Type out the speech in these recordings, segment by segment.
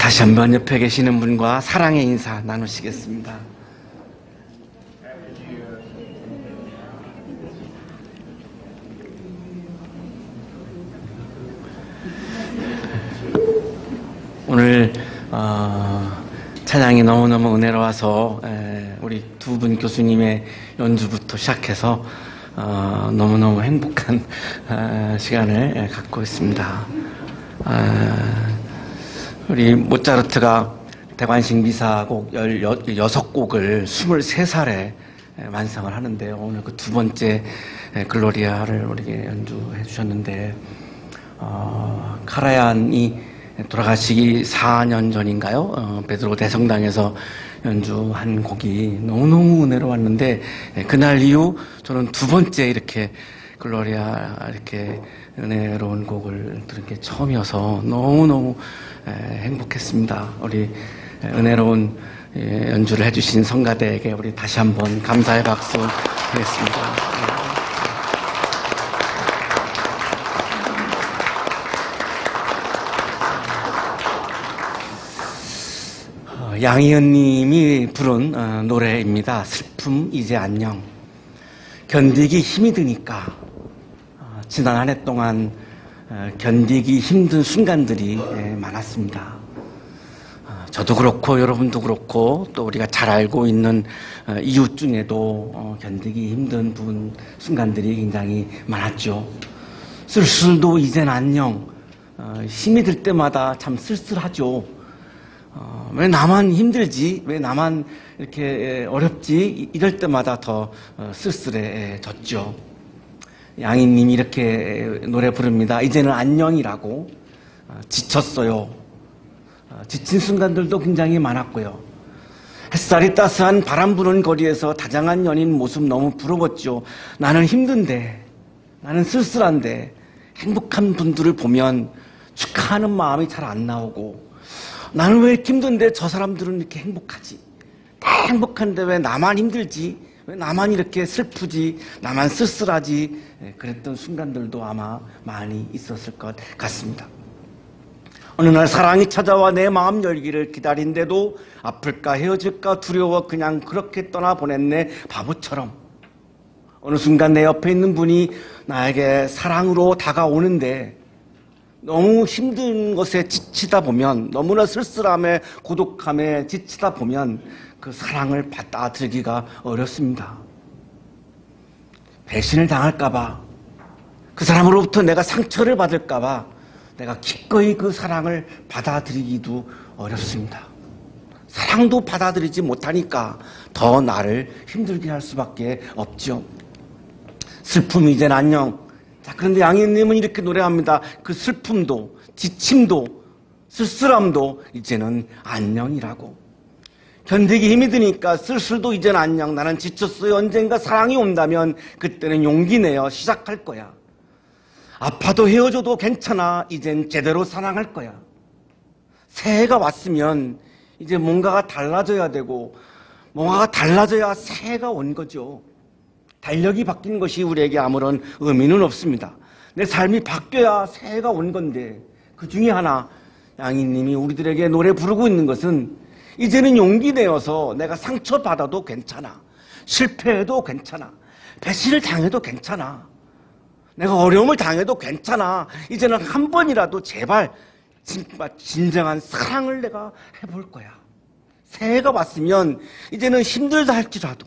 다시 한번 옆에 계시는 분과 사랑의 인사 나누시겠습니다. 오늘 찬양이 너무너무 은혜로워서 우리 두 분 교수님의 연주부터 시작해서 너무너무 행복한 시간을 갖고 있습니다. 우리 모차르트가 대관식 미사곡 16곡을 23살에 완성을 하는데요. 오늘 그 두 번째 글로리아를 우리에게 연주해 주셨는데 카라얀이 돌아가시기 4년 전인가요? 베드로 대성당에서 연주한 곡이 너무너무 은혜로웠는데 그날 이후 저는 두 번째 이렇게 글로리아 이렇게 은혜로운 곡을 들은 게 처음이어서 너무너무 행복했습니다. 우리 은혜로운 연주를 해주신 성가대에게 우리 다시 한번 감사의 박수 드리겠습니다. 양희은 님이 부른 노래입니다. 슬픔 이제 안녕. 견디기 힘이 드니까 지난 한 해 동안 견디기 힘든 순간들이 많았습니다. 저도 그렇고 여러분도 그렇고 또 우리가 잘 알고 있는 이웃 중에도 견디기 힘든 순간들이 굉장히 많았죠. 쓸쓸도 이젠 안녕. 힘이 들 때마다 참 쓸쓸하죠. 왜 나만 힘들지? 왜 나만 이렇게 어렵지? 이럴 때마다 더 쓸쓸해졌죠. 양희님이 이렇게 노래 부릅니다. 이제는 안녕이라고. 지쳤어요. 지친 순간들도 굉장히 많았고요. 햇살이 따스한 바람 부는 거리에서 다정한 연인 모습 너무 부러웠죠. 나는 힘든데, 나는 쓸쓸한데 행복한 분들을 보면 축하하는 마음이 잘 안 나오고 나는 왜 이렇게 힘든데 저 사람들은 이렇게 행복하지? 다 행복한데 왜 나만 힘들지? 왜 나만 이렇게 슬프지? 나만 쓸쓸하지? 그랬던 순간들도 아마 많이 있었을 것 같습니다. 어느 날 사랑이 찾아와 내 마음 열기를 기다린데도 아플까 헤어질까 두려워 그냥 그렇게 떠나보냈네 바보처럼. 어느 순간 내 옆에 있는 분이 나에게 사랑으로 다가오는데 너무 힘든 것에 지치다 보면, 너무나 쓸쓸함에 고독함에 지치다 보면 그 사랑을 받아들이기가 어렵습니다. 배신을 당할까봐, 그 사람으로부터 내가 상처를 받을까봐 내가 기꺼이 그 사랑을 받아들이기도 어렵습니다. 사랑도 받아들이지 못하니까 더 나를 힘들게 할 수밖에 없죠. 슬픔 이젠 안녕. 자, 그런데 양희은님은 이렇게 노래합니다. 그 슬픔도, 지침도, 쓸쓸함도 이제는 안녕이라고. 견디기 힘이 드니까 쓸쓸도 이제는 안녕. 나는 지쳤어요. 언젠가 사랑이 온다면 그때는 용기 내어 시작할 거야. 아파도 헤어져도 괜찮아. 이젠 제대로 사랑할 거야. 새해가 왔으면 이제 뭔가가 달라져야 되고 뭔가가 달라져야 새해가 온 거죠. 달력이 바뀐 것이 우리에게 아무런 의미는 없습니다. 내 삶이 바뀌어야 새해가 온 건데 그 중에 하나 양희님이 우리들에게 노래 부르고 있는 것은 이제는 용기 내어서 내가 상처받아도 괜찮아. 실패해도 괜찮아. 배신을 당해도 괜찮아. 내가 어려움을 당해도 괜찮아. 이제는 한 번이라도 제발 진정한 사랑을 내가 해볼 거야. 새해가 왔으면 이제는 힘들다 할지라도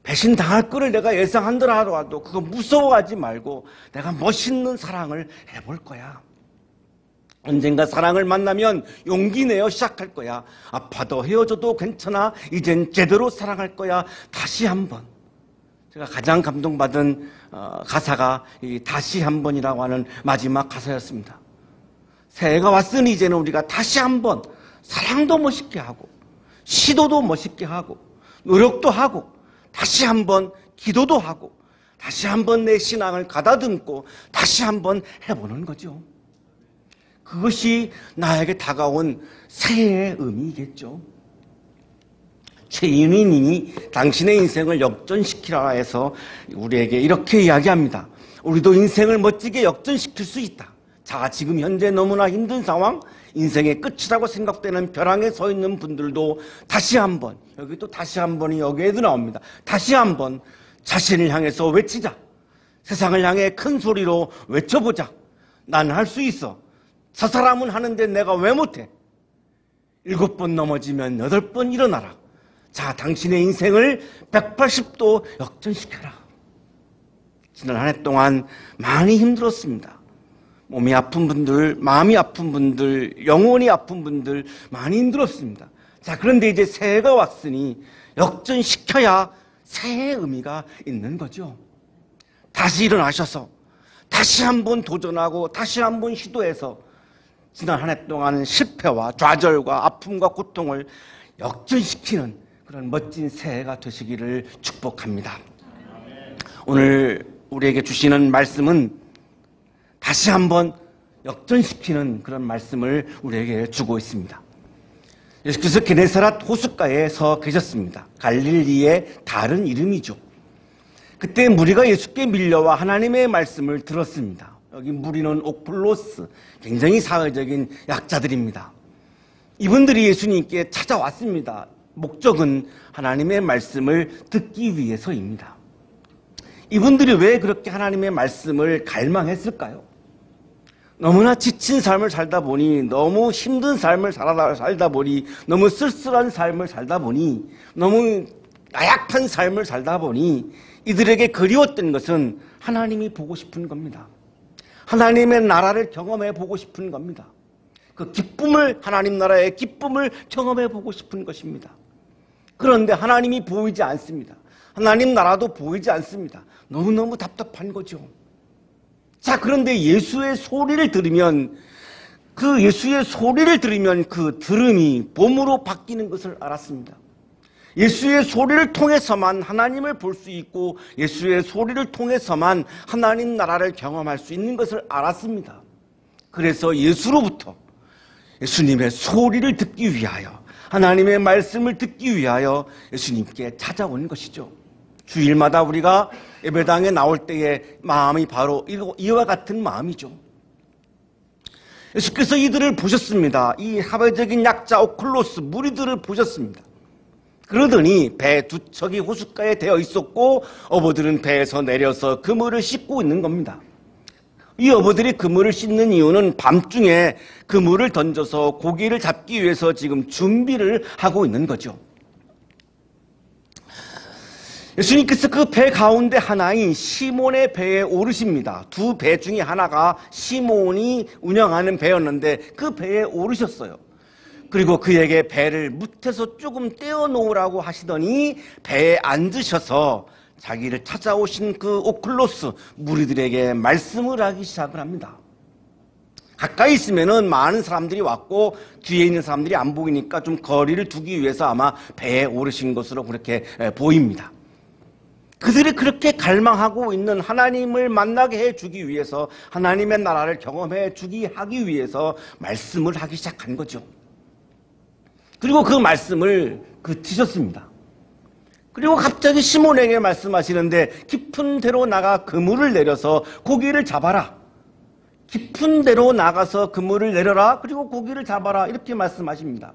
배신 당할 거를 내가 예상한더라도 그거 무서워하지 말고 내가 멋있는 사랑을 해볼 거야. 언젠가 사랑을 만나면 용기 내어 시작할 거야. 아파도 헤어져도 괜찮아. 이젠 제대로 사랑할 거야. 다시 한번. 제가 가장 감동받은 가사가 이 다시 한번이라고 하는 마지막 가사였습니다. 새해가 왔으니 이제는 우리가 다시 한번 사랑도 멋있게 하고 시도도 멋있게 하고 노력도 하고 다시 한번 기도도 하고 다시 한번 내 신앙을 가다듬고 다시 한번 해보는 거죠. 그것이 나에게 다가온 새해의 의미이겠죠. 최인희 님이 당신의 인생을 역전시키라 해서 우리에게 이렇게 이야기합니다. 우리도 인생을 멋지게 역전시킬 수 있다. 자, 지금 현재 너무나 힘든 상황, 인생의 끝이라고 생각되는 벼랑에 서 있는 분들도 다시 한번, 여기 또 다시 한번이 여기에도 나옵니다. 다시 한번 자신을 향해서 외치자. 세상을 향해 큰 소리로 외쳐보자. 난 할 수 있어. 저 사람은 하는데 내가 왜 못해? 7번 넘어지면 8번 일어나라. 자, 당신의 인생을 180도 역전시켜라. 지난 한 해 동안 많이 힘들었습니다. 몸이 아픈 분들, 마음이 아픈 분들, 영혼이 아픈 분들 많이 힘들었습니다. 자, 그런데 이제 새해가 왔으니 역전시켜야 새해의 의미가 있는 거죠. 다시 일어나셔서 다시 한번 도전하고 다시 한번 시도해서 지난 한 해 동안 실패와 좌절과 아픔과 고통을 역전시키는 그런 멋진 새해가 되시기를 축복합니다. 오늘 우리에게 주시는 말씀은 다시 한번 역전시키는 그런 말씀을 우리에게 주고 있습니다. 예수께서 게네사렛 호숫가에 서 계셨습니다. 갈릴리의 다른 이름이죠. 그때 무리가 예수께 밀려와 하나님의 말씀을 들었습니다. 여기 무리는 오클로스, 굉장히 사회적인 약자들입니다. 이분들이 예수님께 찾아왔습니다. 목적은 하나님의 말씀을 듣기 위해서입니다. 이분들이 왜 그렇게 하나님의 말씀을 갈망했을까요? 너무나 지친 삶을 살다 보니, 너무 힘든 삶을 살다 보니, 너무 쓸쓸한 삶을 살다 보니, 너무 나약한 삶을 살다 보니 이들에게 그리웠던 것은 하나님이 보고 싶은 겁니다. 하나님의 나라를 경험해 보고 싶은 겁니다. 그 기쁨을, 하나님 나라의 기쁨을 경험해 보고 싶은 것입니다. 그런데 하나님이 보이지 않습니다. 하나님 나라도 보이지 않습니다. 너무너무 답답한 거죠. 자, 그런데 예수의 소리를 들으면, 그 예수의 소리를 들으면 그 들음이 봄으로 바뀌는 것을 알았습니다. 예수의 소리를 통해서만 하나님을 볼 수 있고 예수의 소리를 통해서만 하나님 나라를 경험할 수 있는 것을 알았습니다. 그래서 예수로부터 예수님의 소리를 듣기 위하여, 하나님의 말씀을 듣기 위하여 예수님께 찾아온 것이죠. 주일마다 우리가 예배당에 나올 때의 마음이 바로 이와 같은 마음이죠. 예수께서 이들을 보셨습니다. 이 사회적인 약자 오클로스 무리들을 보셨습니다. 그러더니 배 두 척이 호숫가에 대어 있었고 어부들은 배에서 내려서 그물을 씻고 있는 겁니다. 이 어부들이 그물을 씻는 이유는 밤중에 그물을 던져서 고기를 잡기 위해서 지금 준비를 하고 있는 거죠. 예수님께서 그 배 가운데 하나인 시몬의 배에 오르십니다. 두 배 중에 하나가 시몬이 운영하는 배였는데 그 배에 오르셨어요. 그리고 그에게 배를 무태서 조금 떼어놓으라고 하시더니 배에 앉으셔서 자기를 찾아오신 그 오클로스 무리들에게 말씀을 하기 시작을 합니다. 가까이 있으면은 많은 사람들이 왔고 뒤에 있는 사람들이 안 보이니까 좀 거리를 두기 위해서 아마 배에 오르신 것으로 그렇게 보입니다. 그들이 그렇게 갈망하고 있는 하나님을 만나게 해주기 위해서, 하나님의 나라를 경험해 주기 하기 위해서 말씀을 하기 시작한 거죠. 그리고 그 말씀을 그치셨습니다. 그리고 갑자기 시몬에게 말씀하시는데 깊은 데로 나가 그물을 내려서 고기를 잡아라. 깊은 데로 나가서 그물을 내려라. 그리고 고기를 잡아라. 이렇게 말씀하십니다.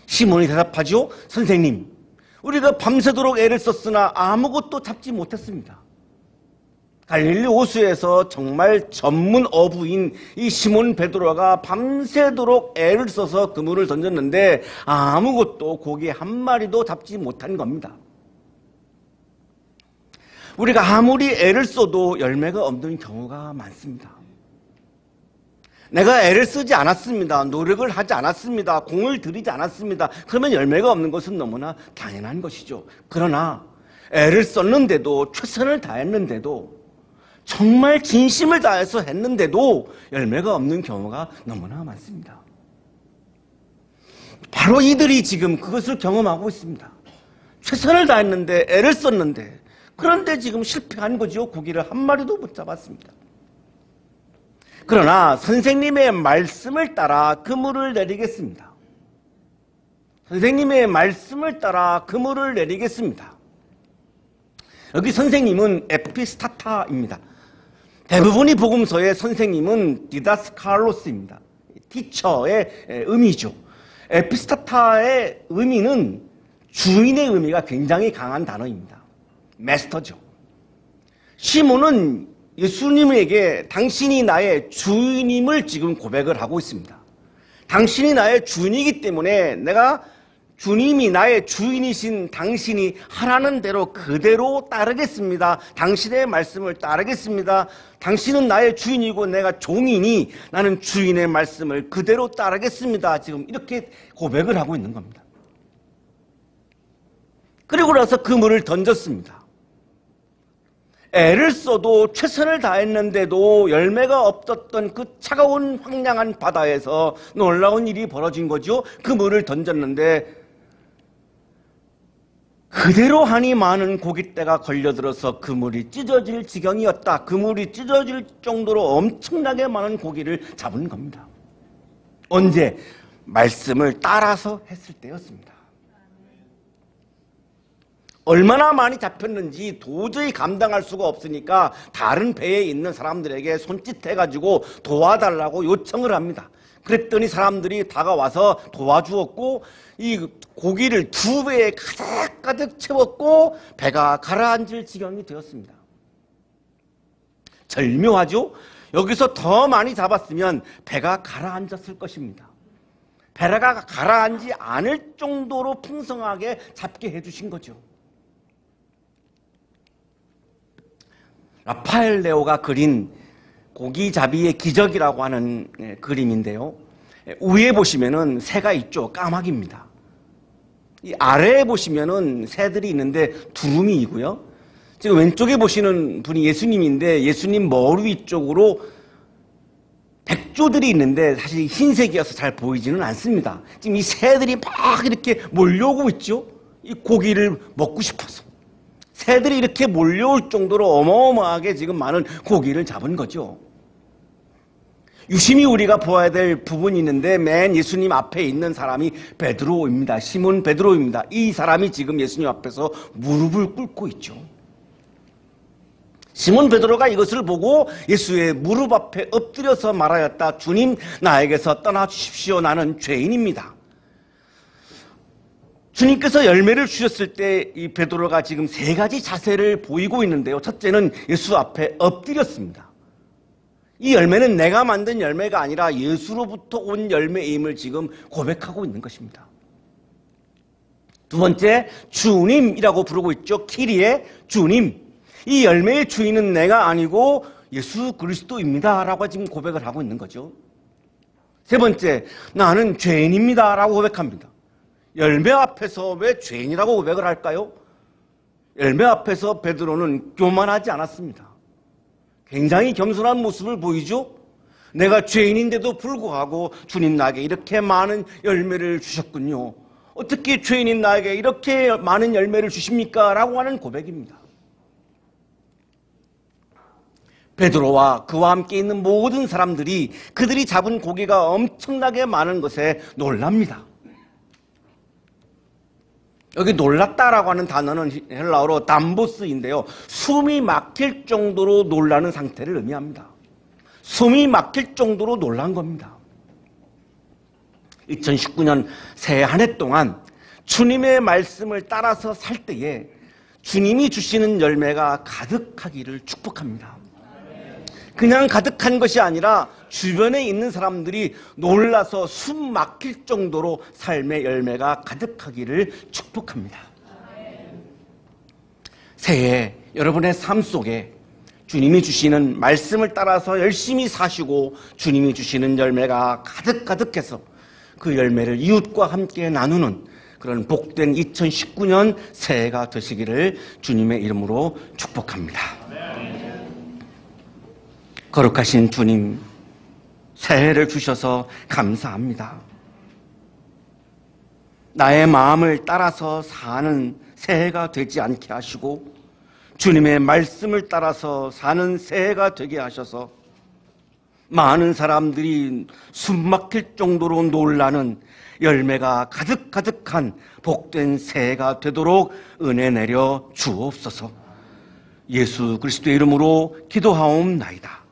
시몬이 대답하죠. 선생님, 우리가 밤새도록 애를 썼으나 아무것도 잡지 못했습니다. 갈릴리 호수에서 정말 전문 어부인 이 시몬 베드로가 밤새도록 애를 써서 그물을 던졌는데 아무것도 고기 한 마리도 잡지 못한 겁니다. 우리가 아무리 애를 써도 열매가 없는 경우가 많습니다. 내가 애를 쓰지 않았습니다. 노력을 하지 않았습니다. 공을 들이지 않았습니다. 그러면 열매가 없는 것은 너무나 당연한 것이죠. 그러나 애를 썼는데도, 최선을 다했는데도, 정말 진심을 다해서 했는데도 열매가 없는 경우가 너무나 많습니다. 바로 이들이 지금 그것을 경험하고 있습니다. 최선을 다했는데, 애를 썼는데, 그런데 지금 실패한 거죠. 고기를 한 마리도 못 잡았습니다. 그러나 선생님의 말씀을 따라 그물을 내리겠습니다. 선생님의 말씀을 따라 그물을 내리겠습니다. 여기 선생님은 에피스타타입니다. 대부분이 복음서의 선생님은 디다스칼로스입니다. 티처의 의미죠. 에피스타타의 의미는 주인의 의미가 굉장히 강한 단어입니다. 마스터죠. 시몬은 예수님에게 당신이 나의 주인임을 지금 고백을 하고 있습니다. 당신이 나의 주인이기 때문에 내가 주님이 나의 주인이신 당신이 하라는 대로 그대로 따르겠습니다. 당신의 말씀을 따르겠습니다. 당신은 나의 주인이고 내가 종이니 나는 주인의 말씀을 그대로 따르겠습니다. 지금 이렇게 고백을 하고 있는 겁니다. 그리고 나서 그물을 던졌습니다. 애를 써도 최선을 다했는데도 열매가 없었던 그 차가운 황량한 바다에서 놀라운 일이 벌어진 거죠. 그물을 던졌는데 그대로 한이 많은 고깃대가 걸려들어서 그물이 찢어질 지경이었다. 그물이 찢어질 정도로 엄청나게 많은 고기를 잡은 겁니다. 언제? 말씀을 따라서 했을 때였습니다. 얼마나 많이 잡혔는지 도저히 감당할 수가 없으니까 다른 배에 있는 사람들에게 손짓해가지고 도와달라고 요청을 합니다. 그랬더니 사람들이 다가와서 도와주었고 이 고기를 2배에 가득가득 채웠고 배가 가라앉을 지경이 되었습니다. 절묘하죠? 여기서 더 많이 잡았으면 배가 가라앉았을 것입니다. 배가 가라앉지 않을 정도로 풍성하게 잡게 해주신 거죠. 라파엘레오가 그린 고기잡이의 기적이라고 하는 그림인데요. 위에 보시면은 새가 있죠. 까마귀입니다. 이 아래에 보시면은 새들이 있는데 두루미이고요. 지금 왼쪽에 보시는 분이 예수님인데 예수님 머리 위쪽으로 백조들이 있는데 사실 흰색이어서 잘 보이지는 않습니다. 지금 이 새들이 막 이렇게 몰려오고 있죠. 이 고기를 먹고 싶어서. 새들이 이렇게 몰려올 정도로 어마어마하게 지금 많은 고기를 잡은 거죠. 유심히 우리가 보아야 될 부분이 있는데 맨 예수님 앞에 있는 사람이 베드로입니다. 시몬 베드로입니다. 이 사람이 지금 예수님 앞에서 무릎을 꿇고 있죠. 시몬 베드로가 이것을 보고 예수의 무릎 앞에 엎드려서 말하였다. 주님, 나에게서 떠나주십시오. 나는 죄인입니다. 주님께서 열매를 주셨을 때 이 베드로가 지금 3가지 자세를 보이고 있는데요. 첫째는 예수 앞에 엎드렸습니다. 이 열매는 내가 만든 열매가 아니라 예수로부터 온 열매임을 지금 고백하고 있는 것입니다. 두 번째, 주님이라고 부르고 있죠. 키리에 주님. 이 열매의 주인은 내가 아니고 예수 그리스도입니다. 라고 지금 고백을 하고 있는 거죠. 세 번째, 나는 죄인입니다. 라고 고백합니다. 열매 앞에서 왜 죄인이라고 고백을 할까요? 열매 앞에서 베드로는 교만하지 않았습니다. 굉장히 겸손한 모습을 보이죠? 내가 죄인인데도 불구하고 주님 나에게 이렇게 많은 열매를 주셨군요. 어떻게 죄인인 나에게 이렇게 많은 열매를 주십니까? 라고 하는 고백입니다. 베드로와 그와 함께 있는 모든 사람들이 그들이 잡은 고기가 엄청나게 많은 것에 놀랍니다. 여기 놀랐다라고 하는 단어는 헬라어로 담보스인데요. 숨이 막힐 정도로 놀라는 상태를 의미합니다. 숨이 막힐 정도로 놀란 겁니다. 2019년 새해 한 해 동안 주님의 말씀을 따라서 살 때에 주님이 주시는 열매가 가득하기를 축복합니다. 그냥 가득한 것이 아니라 주변에 있는 사람들이 놀라서 숨 막힐 정도로 삶의 열매가 가득하기를 축복합니다. 새해 여러분의 삶 속에 주님이 주시는 말씀을 따라서 열심히 사시고 주님이 주시는 열매가 가득가득해서 그 열매를 이웃과 함께 나누는 그런 복된 2019년 새해가 되시기를 주님의 이름으로 축복합니다. 거룩하신 주님, 새해를 주셔서 감사합니다. 나의 마음을 따라서 사는 새해가 되지 않게 하시고 주님의 말씀을 따라서 사는 새해가 되게 하셔서 많은 사람들이 숨막힐 정도로 놀라는 열매가 가득가득한 복된 새해가 되도록 은혜 내려 주옵소서. 예수 그리스도의 이름으로 기도하옵나이다.